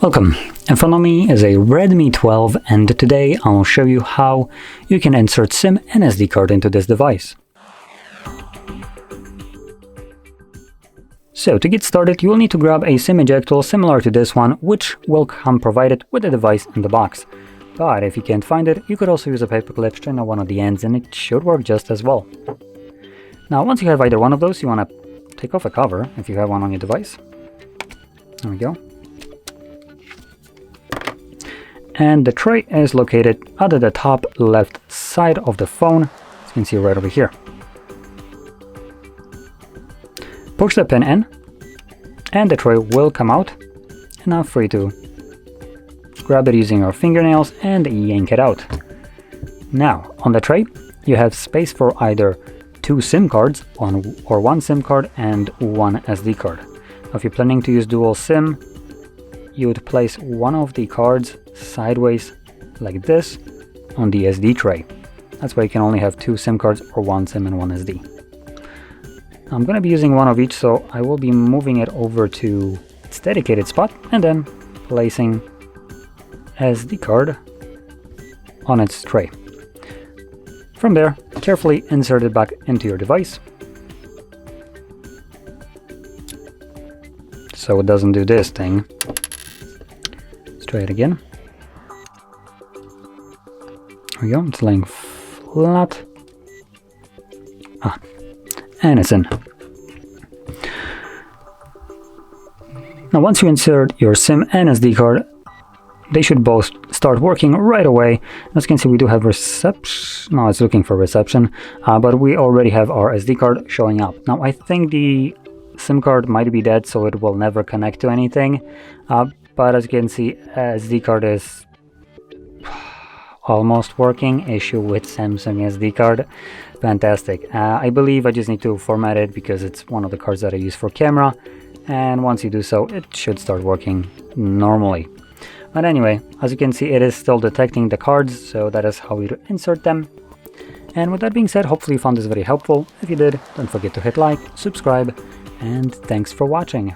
Welcome, in front of me is a Redmi 12 and today I will show you how you can insert SIM and SD card into this device. So to get started you will need to grab a SIM ejector similar to this one, which will come provided with the device in the box. But if you can't find it, you could also use a paper clip straight on one of the ends and it should work just as well. Now once you have either one of those, you want to take off a cover if you have one on your device. There we go. And the tray is located at the top left side of the phone, as you can see right over here. Push the pin in, and the tray will come out, and now free to grab it using your fingernails and yank it out. Now, on the tray, you have space for either two SIM cards or one SIM card and one SD card. Now, if you're planning to use dual SIM, you would place one of the cards sideways like this on the SD tray. That's why you can only have two SIM cards or one SIM and one SD. I'm going to be using one of each, so I will be moving it over to its dedicated spot and then placing SD card on its tray. From there, carefully insert it back into your device so it doesn't do this thing. Let's try it again. There we go, it's laying flat. And it's in. Now once you insert your SIM and SD card, they should both start working right away. As you can see, we do have reception. No, it's looking for reception, but we already have our SD card showing up. Now I think the SIM card might be dead, so it will never connect to anything. But as you can see, SD card is almost working. Issue with Samsung SD card. Fantastic. I believe I just need to format it because it's one of the cards that I use for camera. And once you do so, it should start working normally. But anyway, as you can see, it is still detecting the cards, so that is how you insert them. And with that being said, hopefully you found this very helpful. If you did, don't forget to hit like, subscribe, and thanks for watching.